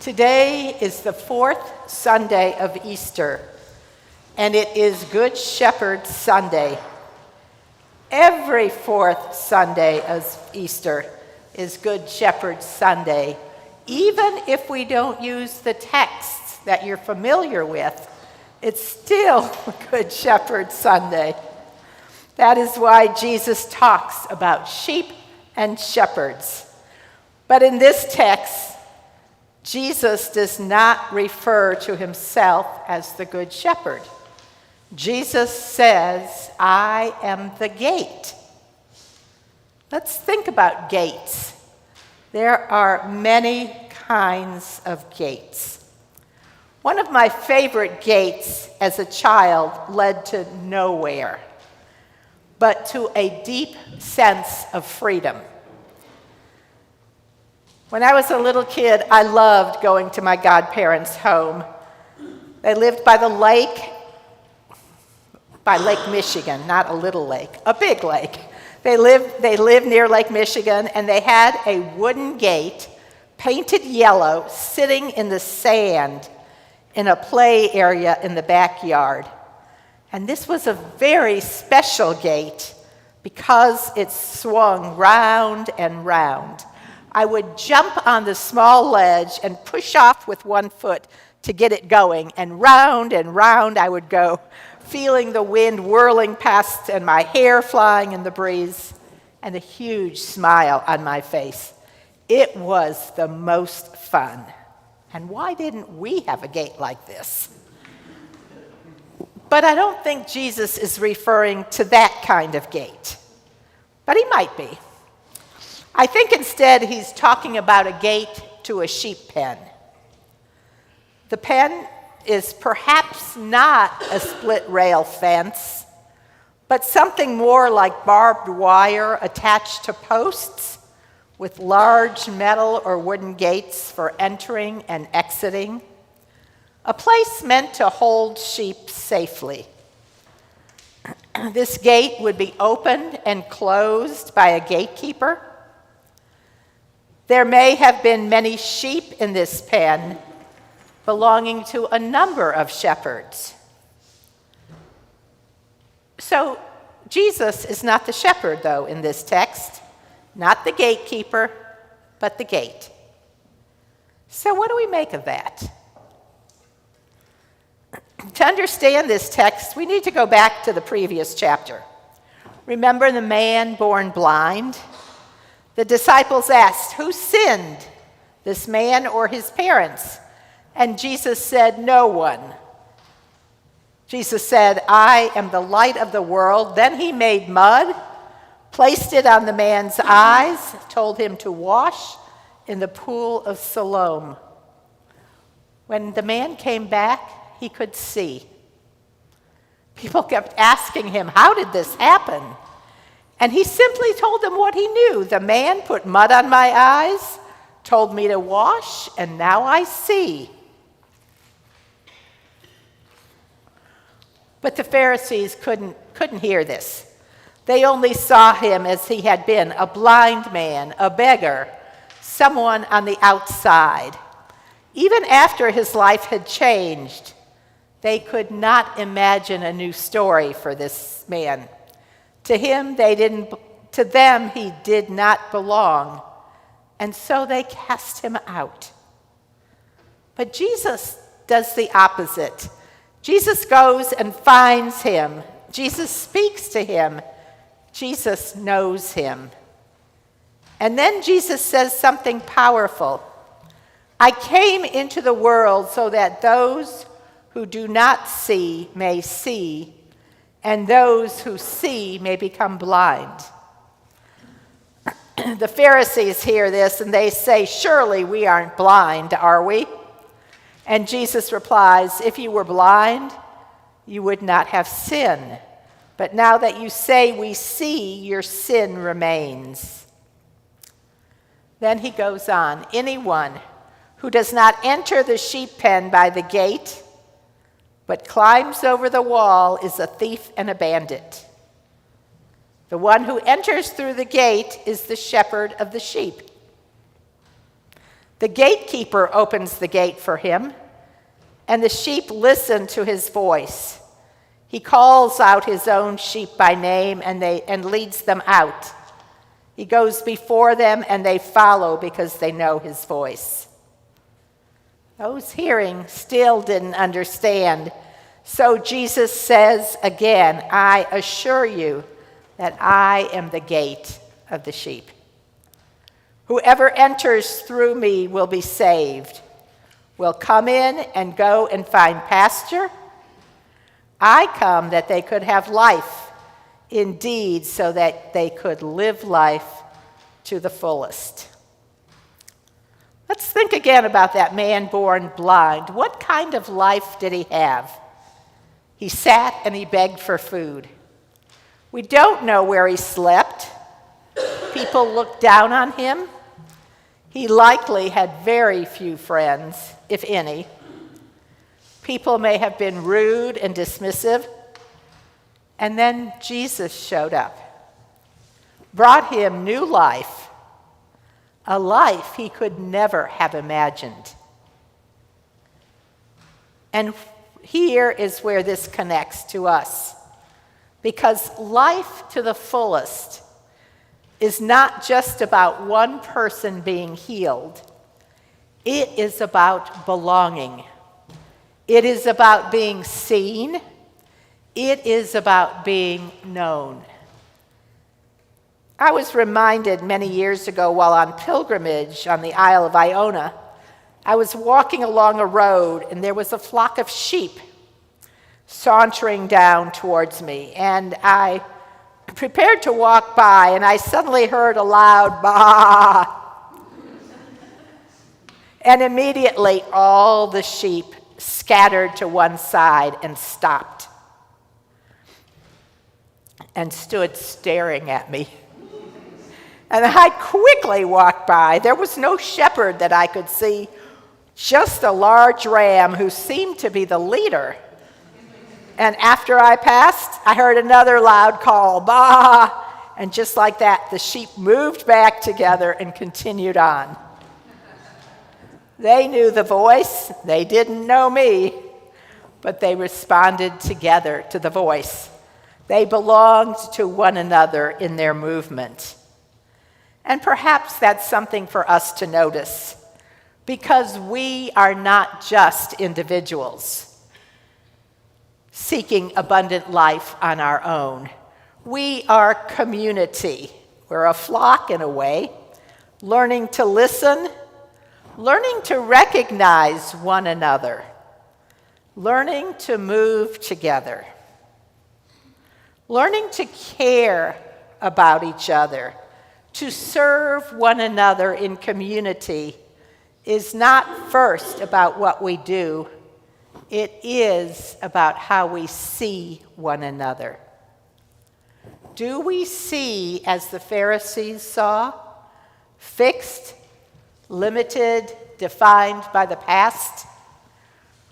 Today is the fourth Sunday of Easter, and it is Good Shepherd Sunday. Every fourth Sunday of Easter is Good Shepherd Sunday, even if we don't use the texts that you're familiar with. It's still Good Shepherd Sunday. That is why Jesus talks about sheep and shepherds. But in this text, Jesus does not refer to himself as the Good Shepherd. Jesus says, "I am the gate." Let's think about gates. There are many kinds of gates. One of my favorite gates as a child led to nowhere, but to a deep sense of freedom. When I was a little kid, I loved going to my godparents' home. They lived by the lake, by Lake Michigan, not a little lake, a big lake. They lived near Lake Michigan, and they had a wooden gate, painted yellow, sitting in the sand in a play area in the backyard. And this was a very special gate because it swung round and round. I would jump on the small ledge and push off with one foot to get it going, and round I would go, feeling the wind whirling past and my hair flying in the breeze, and a huge smile on my face. It was the most fun. And why didn't we have a gate like this? But I don't think Jesus is referring to that kind of gate. But he might be. I think instead he's talking about a gate to a sheep pen. The pen is perhaps not a split rail fence, but something more like barbed wire attached to posts with large metal or wooden gates for entering and exiting. A place meant to hold sheep safely. This gate would be opened and closed by a gatekeeper. There may have been many sheep in this pen belonging to a number of shepherds. So Jesus is not the shepherd, though, in this text, not the gatekeeper, but the gate. So what do we make of that? To understand this text, we need to go back to the previous chapter. Remember the man born blind? The disciples asked, "Who sinned, this man or his parents?" And Jesus said, "No one." Jesus said, "I am the light of the world." Then he made mud, placed it on the man's eyes, told him to wash in the pool of Siloam. When the man came back, he could see. People kept asking him, "How did this happen?" And he simply told them what he knew. "The man put mud on my eyes, told me to wash, and now I see." But the Pharisees couldn't hear this. They only saw him as he had been, a blind man, a beggar, someone on the outside. Even after his life had changed, they could not imagine a new story for this man. To them, he did not belong, and so they cast him out. But Jesus does the opposite. Jesus goes and finds him. Jesus speaks to him. Jesus knows him. And then Jesus says something powerful. "I came into the world so that those who do not see may see, and those who see may become blind." The Pharisees hear this and they say, "Surely we aren't blind, are we?" And Jesus replies, "If you were blind, you would not have sin. But now that you say we see, your sin remains." Then he goes on, "Anyone who does not enter the sheep pen by the gate, but climbs over the wall, is a thief and a bandit. The one who enters through the gate is the shepherd of the sheep. The gatekeeper opens the gate for him, and the sheep listen to his voice. He calls out his own sheep by name and leads them out. He goes before them, and they follow because they know his voice. Those hearing still didn't understand. So Jesus says again, I assure you that I am the gate of the sheep. Whoever enters through me will be saved, will come in and go and find pasture. I come that they could have life, indeed, so that they could live life to the fullest. Let's think again about that man born blind. What kind of life did he have? He sat and he begged for food. We don't know where he slept. People looked down on him. He likely had very few friends, if any. People may have been rude and dismissive. And then Jesus showed up, brought him new life, a life he could never have imagined. And here is where this connects to us, because life to the fullest is not just about one person being healed. It is about belonging. It is about being seen. It is about being known. I was reminded many years ago while on pilgrimage on the Isle of Iona, I was walking along a road and there was a flock of sheep sauntering down towards me, and I prepared to walk by, and I suddenly heard a loud baa. And immediately all the sheep scattered to one side and stopped and stood staring at me. And I quickly walked by. There was no shepherd that I could see, just a large ram who seemed to be the leader. And after I passed, I heard another loud call, "Bah!" And just like that, the sheep moved back together and continued on. They knew the voice. They didn't know me, but they responded together to the voice. They belonged to one another in their movement. And perhaps that's something for us to notice, because we are not just individuals seeking abundant life on our own. We are community. We're a flock in a way, learning to listen, learning to recognize one another, learning to move together, learning to care about each other, to serve one another in community is not first about what we do. It is about how we see one another. Do we see as the Pharisees saw, fixed, limited, defined by the past?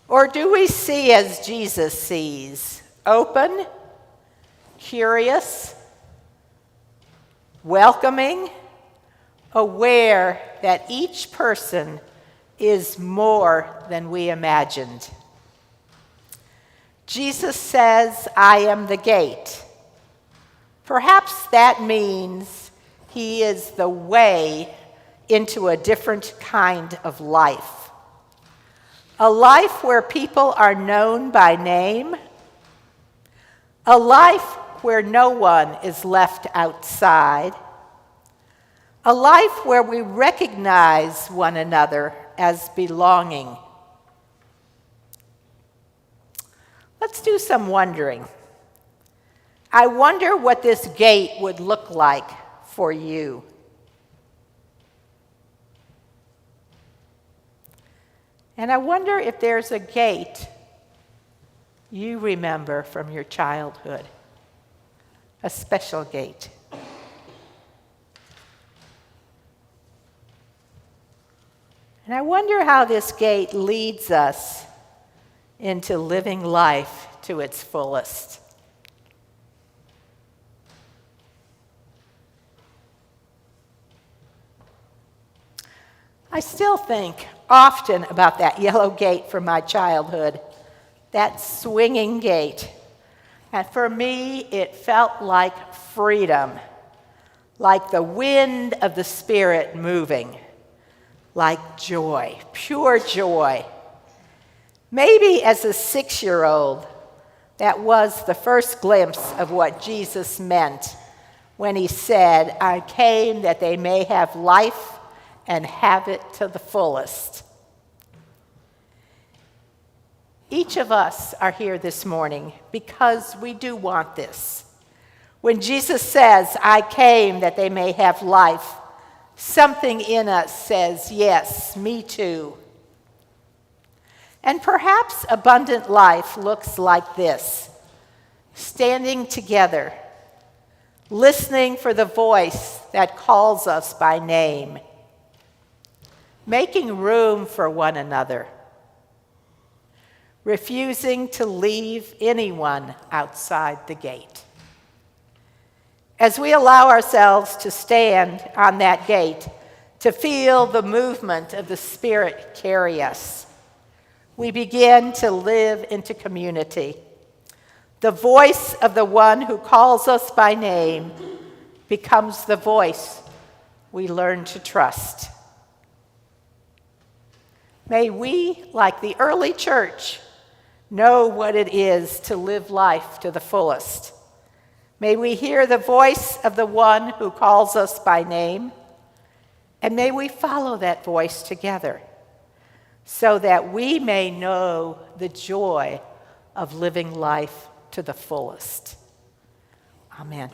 Or do we see as Jesus sees, open, curious, welcoming, aware that each person is more than we imagined? Jesus says, I am the gate. Perhaps that means he is the way into a different kind of life. A life where people are known by name. A life where no one is left outside. A life where we recognize one another as belonging. Let's do some wondering. I wonder what this gate would look like for you. And I wonder if there's a gate you remember from your childhood, a special gate. And I wonder how this gate leads us into living life to its fullest. I still think often about that yellow gate from my childhood, that swinging gate. And for me, it felt like freedom, like the wind of the Spirit moving, like joy, pure joy. Maybe as a 6-year-old, that was the first glimpse of what Jesus meant when he said, "I came that they may have life and have it to the fullest." Each of us are here this morning because we do want this. When Jesus says, "I came that they may have life," something in us says, "Yes, me too." And perhaps abundant life looks like this: standing together, listening for the voice that calls us by name, making room for one another, refusing to leave anyone outside the gate. As we allow ourselves to stand on that gate, to feel the movement of the Spirit carry us, we begin to live into community. The voice of the one who calls us by name becomes the voice we learn to trust. May we, like the early church, know what it is to live life to the fullest. May we hear the voice of the one who calls us by name, and may we follow that voice together so that we may know the joy of living life to the fullest. Amen.